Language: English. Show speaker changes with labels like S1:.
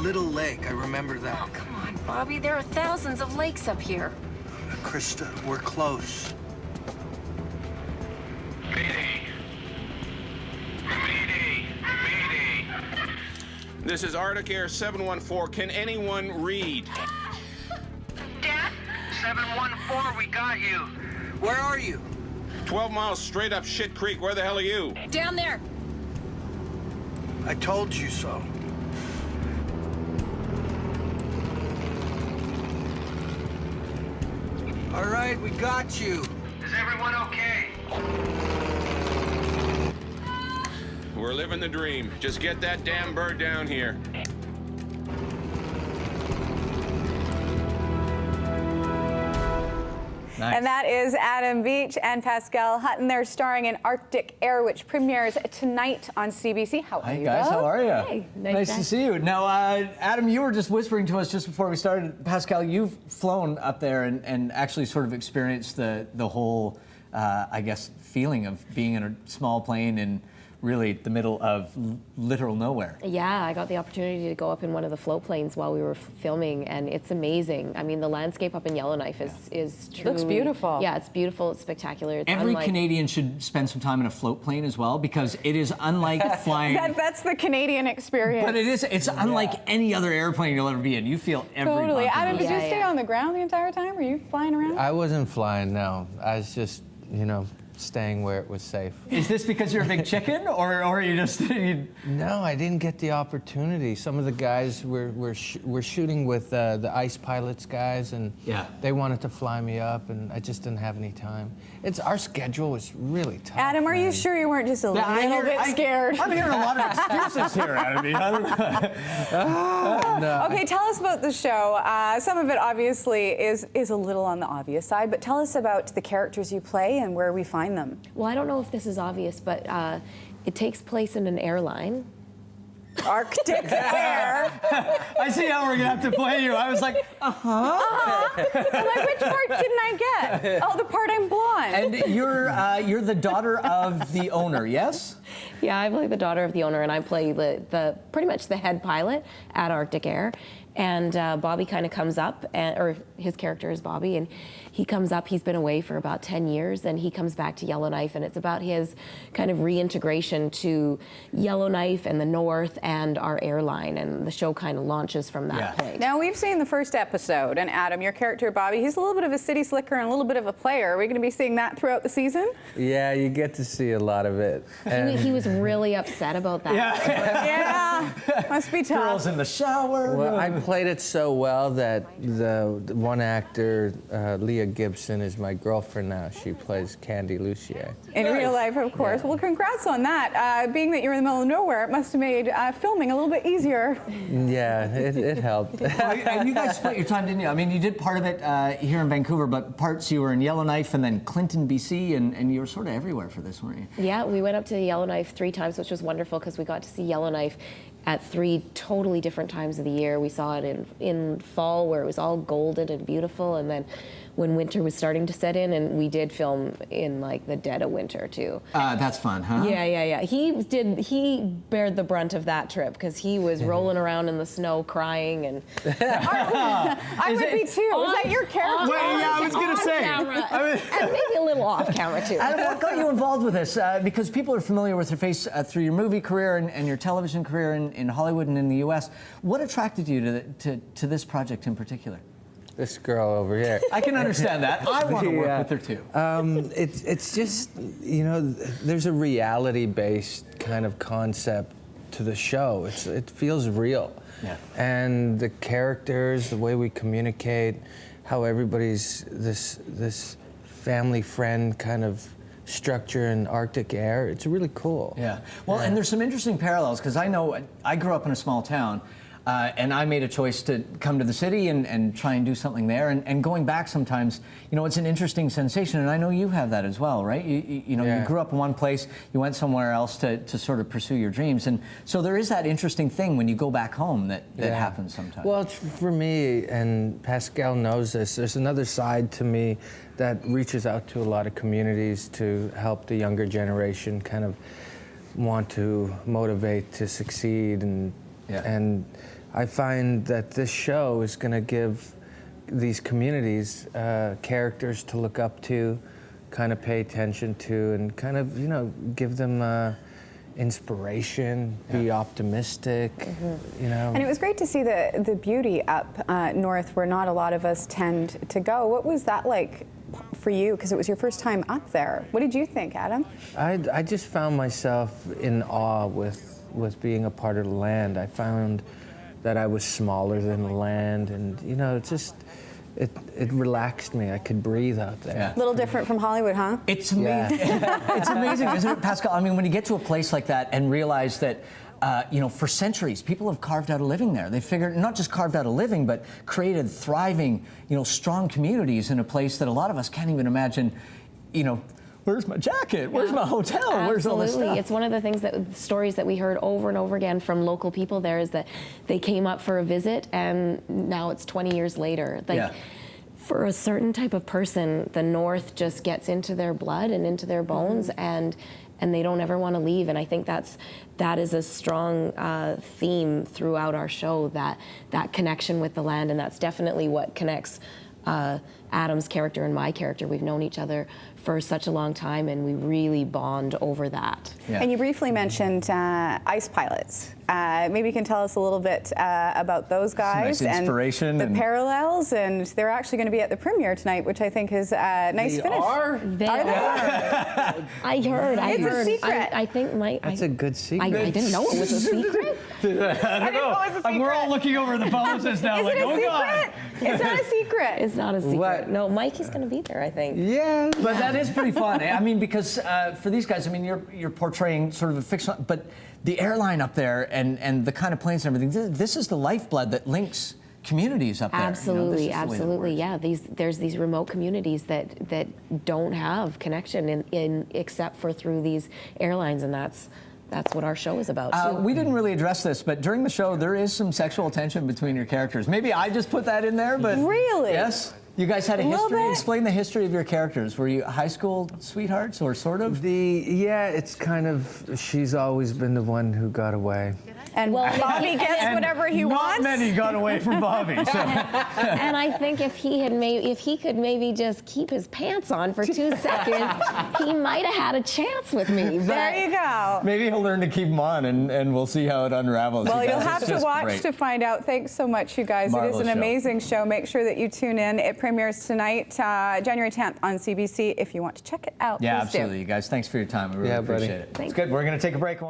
S1: little lake, I remember that.
S2: Oh, come on, Bobby. There are thousands of lakes up here.
S1: Krista, we're close.
S3: Mayday. Mayday. Mayday. This is Arctic Air 714. Can anyone read?
S1: Dad? 714, we got you. Where are you?
S3: 12 miles straight up Shit Creek. Where the hell are you?
S2: Down there.
S1: I told you so. All right, we got you. Is everyone okay?
S3: We're living the dream. Just get that damn bird down here.
S4: Nice.
S5: And that is Adam Beach and Pascale Hutton. They're starring in Arctic Air, which premieres tonight on CBC. How are you?
S4: Hi guys, how are you?
S5: Hey,
S4: nice to see you. Now, Adam, you were just whispering to us just before we started. Pascale, you've flown up there and actually sort of experienced the whole, I guess, feeling of being in a small plane in really the middle of literal nowhere.
S6: Yeah, I got the opportunity to go up in one of the float planes while we were filming, and it's amazing. I mean, the landscape up in Yellowknife is truly...
S5: Looks beautiful.
S6: Yeah, it's beautiful, it's spectacular. It's
S4: Every Canadian should spend some time in a float plane as well, because it is unlike flying...
S5: That's the Canadian experience.
S4: But it's unlike any other airplane you'll ever be in. You feel every
S5: Totally.
S4: bump of
S5: Adam,
S4: the
S5: did you stay on the ground the entire time? Were you flying around?
S7: I wasn't flying, no. I was just, staying where it was safe.
S4: Is this because you're a big chicken, or are you just...
S7: No, I didn't get the opportunity. Some of the guys were shooting with the ice pilots guys, and they wanted to fly me up, and I just didn't have any time. Our schedule was really tough.
S5: Adam, are you sure you weren't just a little bit scared?
S4: I'm hearing a lot of excuses here, Adam. I don't know.
S7: No.
S5: Okay, tell us about the show. Some of it obviously is a little on the obvious side, but tell us about the characters you play and where we find them.
S6: Well, I don't know if this is obvious, but it takes place in an airline.
S5: Arctic Air.
S4: I see how we're gonna have to play you. I was like,
S5: I'm like, which part didn't I get? Oh, the part I'm blonde.
S4: And you're the daughter of the owner, yes?
S6: Yeah, I play the daughter of the owner, and I play the pretty much the head pilot at Arctic Air. And Bobby kind of comes up, or his character is Bobby, and he comes up. He's been away for about 10 years, and he comes back to Yellowknife, and it's about his kind of reintegration to Yellowknife and the North and our airline, and the show kind of launches from that point.
S5: Now, we've seen the first episode, and Adam, your character Bobby, he's a little bit of a city slicker and a little bit of a player. Are we going to be seeing that throughout the season?
S7: Yeah, you get to see a lot of it.
S6: He was really upset about that.
S5: Yeah, must be tough.
S4: Girls in the shower.
S7: Well, I played it so well that the one actor, Leah Gibson, is my girlfriend now. She plays Candy Lucier.
S5: In real life, of course. Yeah. Well, congrats on that. Being that you're in the middle of nowhere, it must have made filming a little bit easier.
S7: Yeah, it helped.
S4: And you guys split your time, didn't you? I mean, you did part of it here in Vancouver, but parts you were in Yellowknife and then Clinton, BC, and you were sort of everywhere for this, weren't you?
S6: Yeah, we went up to Yellowknife 3 times, which was wonderful because we got to see Yellowknife at 3 totally different times of the year. We saw it in fall where it was all golden and beautiful, and then when winter was starting to set in, and we did film in like the dead of winter too.
S4: That's fun, huh?
S6: Yeah. He bared the brunt of that trip because he was rolling around in the snow crying and.
S5: I would be too. Was that your character?
S4: I was gonna say.
S6: Camera, and maybe a little off camera too.
S4: Adam, what got you involved with this? Because people are familiar with your face through your movie career and your television career in Hollywood and in the U.S. What attracted you to this project in particular?
S7: This girl over here.
S4: I can understand that. I want to work with her too.
S7: It's just, there's a reality-based kind of concept to the show. It feels real.
S4: Yeah.
S7: And the characters, the way we communicate, how everybody's this family friend kind of structure in Arctic Air, it's really cool.
S4: Yeah. Well, and there's some interesting parallels because I know I grew up in a small town. And I made a choice to come to the city and try and do something there. And going back sometimes, it's an interesting sensation. And I know you have that as well, right? You grew up in one place, you went somewhere else to sort of pursue your dreams. And so there is that interesting thing when you go back home that happens sometimes.
S7: Well, for me, and Pascale knows this, there's another side to me that reaches out to a lot of communities to help the younger generation kind of want to motivate to succeed and I find that this show is going to give these communities characters to look up to, kind of pay attention to, and kind of, you know, give them inspiration, be optimistic, you know.
S5: And it was great to see the beauty up north where not a lot of us tend to go. What was that like for you? Because it was your first time up there. What did you think, Adam? I
S7: just found myself in awe with being a part of the land. I found that I was smaller than the land, and, you know, it relaxed me. I could breathe out there.
S5: Yeah. A little different from Hollywood, huh?
S4: It's amazing. Yeah. It's amazing, isn't it, Pascale? I mean, when you get to a place like that and realize that, you know, for centuries, people have carved out a living there. They figured, not just carved out a living, but created thriving, you know, strong communities in a place that a lot of us can't even imagine, you know, where's my jacket? Where's my hotel?
S6: Absolutely.
S4: Where's all this stuff?
S6: It's one of the things stories that we heard over and over again from local people there is that they came up for a visit and now it's 20 years later. Like, for a certain type of person, the North just gets into their blood and into their bones, and they don't ever want to leave. And I think that is a strong theme throughout our show, that connection with the land, and that's definitely what connects Adam's character and my character. We've known each other for such a long time, and we really bond over that.
S5: Yeah. And you briefly mentioned ice pilots. Maybe you can tell us a little bit about those guys
S4: nice inspiration
S5: and the parallels. And they're actually going to be at the premiere tonight, which I think is a nice finish.
S6: They are. I heard.
S5: It's a secret.
S6: I think
S7: That's a good secret.
S6: I didn't know it was a secret.
S4: I don't know. We're all looking over the phones now, like, oh God.
S5: It's not a secret.
S6: It's not a secret.
S7: What?
S6: No, Mikey's going to be there, I think.
S7: Yeah.
S4: But that is pretty fun. I mean, because for these guys, I mean, you're portraying sort of a fictional, but the airline up there and the kind of planes and everything, this is the lifeblood that links communities up there. Absolutely,
S6: you know, absolutely, yeah. There's these remote communities that don't have connection in except for through these airlines, and that's what our show is about.
S4: We didn't really address this, but during the show, there is some sexual tension between your characters. Maybe I just put that in there, but
S5: really,
S4: yes. You guys had a history. Explain the history of your characters. Were you high school sweethearts, or sort of?
S7: Yeah, it's kind of. She's always been the one who got away.
S5: And Bobby gets whatever he wants.
S4: Not many got away from Bobby. So.
S6: And I think if he could maybe just keep his pants on for 2 seconds, he might have had a chance with me. But
S5: there you go.
S4: Maybe he'll learn to keep them on, and we'll see how it unravels.
S5: Well, you'll have to watch to find out. Thanks so much, you guys.
S4: Marvelous
S5: it is an
S4: show.
S5: amazing show. Make sure that you tune in. It premieres tonight, January 10th on CBC. If you want to check it out,
S4: yeah,
S5: please
S4: absolutely.
S5: do.
S4: You guys, thanks for your time. We really appreciate it.
S6: Thanks.
S4: It's good. We're going to take a break.